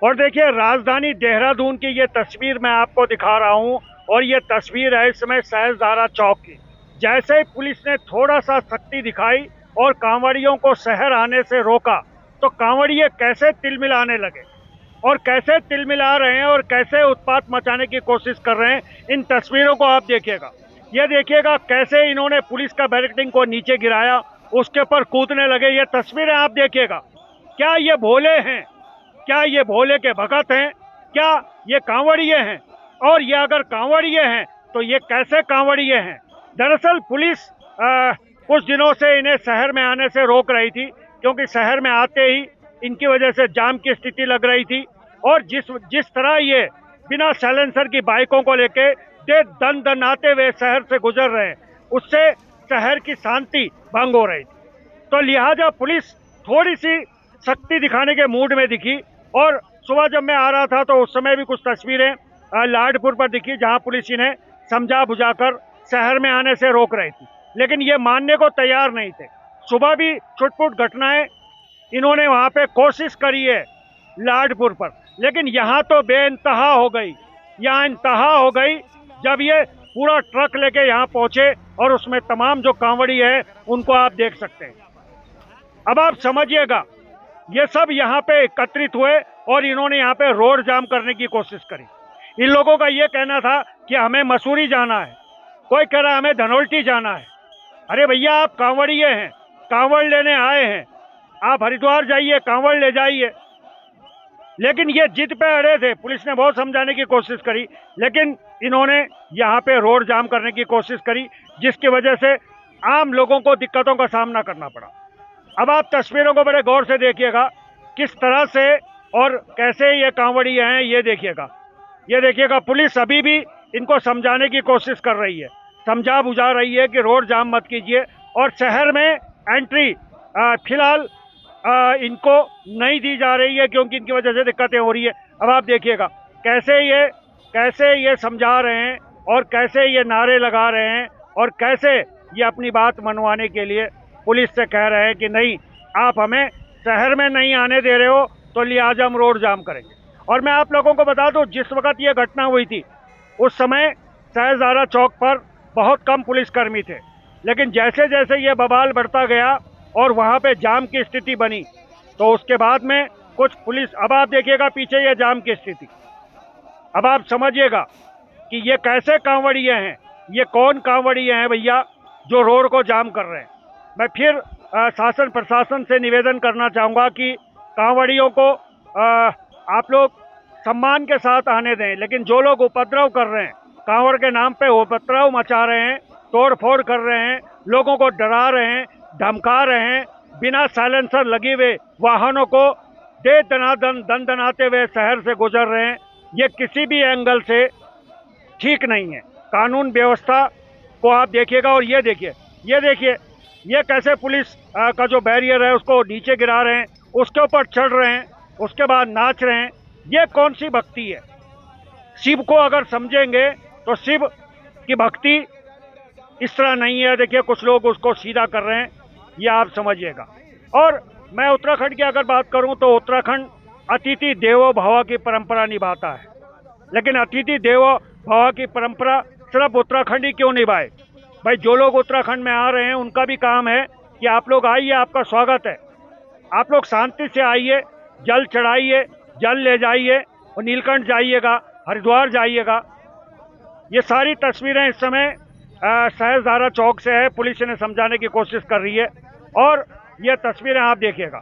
और देखिए राजधानी देहरादून की ये तस्वीर मैं आपको दिखा रहा हूँ और ये तस्वीर है इस समय सहस्त्रधारा चौक की। जैसे ही पुलिस ने थोड़ा सा सख्ती दिखाई और कांवड़ियों को शहर आने से रोका तो कांवड़िये कैसे तिलमिलाने लगे और कैसे तिलमिला रहे हैं और कैसे उत्पात मचाने की कोशिश कर रहे हैं। इन तस्वीरों को आप देखिएगा, ये देखिएगा कैसे इन्होंने पुलिस का बैरिकेडिंग को नीचे गिराया, उसके ऊपर कूदने लगे। ये तस्वीरें आप देखिएगा। क्या ये भोले हैं? क्या ये भोले के भगत हैं? क्या ये कांवड़िये हैं? और ये अगर कांवड़िये हैं तो ये कैसे कांवड़िये हैं? दरअसल पुलिस कुछ दिनों से इन्हें शहर में आने से रोक रही थी, क्योंकि शहर में आते ही इनकी वजह से जाम की स्थिति लग रही थी। और जिस तरह ये बिना साइलेंसर की बाइकों को लेके दन दनाते हुए शहर से गुजर रहे हैं, उससे शहर की शांति भंग हो रही थी। तो लिहाजा पुलिस थोड़ी सी सख्ती दिखाने के मूड में दिखी। और सुबह जब मैं आ रहा था तो उस समय भी कुछ तस्वीरें लाडपुर पर दिखी, जहां पुलिस इन्हें समझा बुझाकर शहर में आने से रोक रही थी, लेकिन ये मानने को तैयार नहीं थे। सुबह भी छुटपुट घटनाएं इन्होंने वहां पे कोशिश करी है लाडपुर पर, लेकिन यहाँ तो बेइंतहा हो गई। यहाँ इंतहा हो गई जब ये पूरा ट्रक लेके यहाँ पहुंचे और उसमें तमाम जो कांवड़ी है उनको आप देख सकते हैं। अब आप समझिएगा, ये सब यहाँ पे एकत्रित हुए और इन्होंने यहाँ पे रोड जाम करने की कोशिश करी। इन लोगों का ये कहना था कि हमें मसूरी जाना है, कोई कह रहा है हमें धनौल्टी जाना है। अरे भैया, आप कांवड़िये हैं, कांवड़ लेने आए हैं, आप हरिद्वार जाइए, कांवड़ ले जाइए। लेकिन ये जिद पे अड़े थे। पुलिस ने बहुत समझाने की कोशिश करी, लेकिन इन्होंने यहाँ पे रोड जाम करने की कोशिश करी, जिसकी वजह से आम लोगों को दिक्कतों का सामना करना पड़ा। अब आप तस्वीरों को बड़े गौर से देखिएगा, किस तरह से और कैसे ये कांवड़िये हैं, ये देखिएगा। ये देखिएगा, पुलिस अभी भी इनको समझाने की कोशिश कर रही है, समझा बुझा रही है कि रोड जाम मत कीजिए और शहर में एंट्री फिलहाल इनको नहीं दी जा रही है, क्योंकि इनकी वजह से दिक्कतें हो रही है। अब आप देखिएगा कैसे ये समझा रहे हैं और कैसे ये नारे लगा रहे हैं और कैसे ये अपनी बात मनवाने के लिए पुलिस से कह रहे हैं कि नहीं, आप हमें शहर में नहीं आने दे रहे हो तो लिहाजा हम रोड जाम करेंगे। और मैं आप लोगों को बता दूं, जिस वक्त ये घटना हुई थी उस समय सहस्त्रधारा चौक पर बहुत कम पुलिसकर्मी थे, लेकिन जैसे जैसे ये बवाल बढ़ता गया और वहाँ पे जाम की स्थिति बनी तो उसके बाद में कुछ पुलिस, अब आप देखिएगा पीछे ये जाम की स्थिति। अब आप समझिएगा कि ये कैसे कांवड़िये हैं, ये कौन कांवड़िये हैं भैया जो रोड को जाम कर रहे हैं। मैं फिर शासन प्रशासन से निवेदन करना चाहूँगा कि कांवड़ियों को आप लोग सम्मान के साथ आने दें, लेकिन जो लोग उपद्रव कर रहे हैं, कांवड़ के नाम पे उपद्रव मचा रहे हैं, तोड़ फोड़ कर रहे हैं, लोगों को डरा रहे हैं, धमका रहे हैं, बिना साइलेंसर लगे हुए वाहनों को दन दनाते हुए शहर से गुजर रहे हैं, ये किसी भी एंगल से ठीक नहीं है। कानून व्यवस्था को आप देखिएगा। और ये देखिए ये कैसे पुलिस का जो बैरियर है उसको नीचे गिरा रहे हैं, उसके ऊपर चढ़ रहे हैं, उसके बाद नाच रहे हैं। ये कौन सी भक्ति है? शिव को अगर समझेंगे तो शिव की भक्ति इस तरह नहीं है। देखिए कुछ लोग उसको सीधा कर रहे हैं, ये आप समझिएगा। और मैं उत्तराखंड की अगर बात करूं तो उत्तराखंड अतिथि देवो भव की परंपरा निभाता है, लेकिन अतिथि देवो भव की परंपरा सिर्फ उत्तराखंड ही क्यों निभाए? भाई, जो लोग उत्तराखंड में आ रहे हैं उनका भी काम है कि आप लोग आइए, आपका स्वागत है, आप लोग शांति से आइए, जल चढ़ाइए, जल ले जाइए और नीलकंठ जाइएगा, हरिद्वार जाइएगा। ये सारी तस्वीरें इस समय सहस्त्रधारा चौक से है, पुलिस ने समझाने की कोशिश कर रही है। और ये तस्वीरें आप देखिएगा,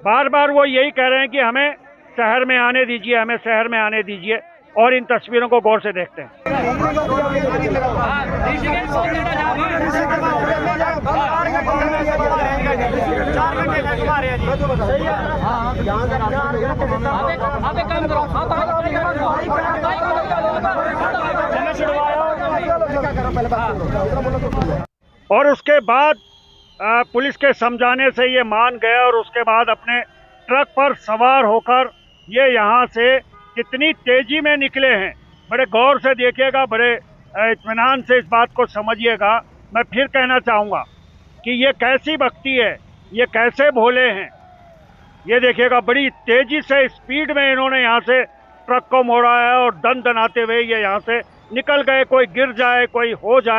बार बार वो यही कह रहे हैं कि हमें शहर में आने दीजिए, हमें शहर में आने दीजिए। और इन तस्वीरों को गौर से देखते हैं। और उसके बाद पुलिस के समझाने से ये मान गए और उसके बाद अपने ट्रक पर सवार होकर ये यहाँ से कितनी तेजी में निकले हैं, बड़े गौर से देखिएगा, बड़े इत्मीनान से इस बात को समझिएगा। मैं फिर कहना चाहूँगा कि ये कैसी भक्ति है, ये कैसे भोले हैं, ये देखिएगा बड़ी तेजी से स्पीड में इन्होंने यहाँ से ट्रक को मोड़ा है और दन दनाते हुए ये यहाँ से निकल गए। कोई गिर जाए, कोई हो जाए।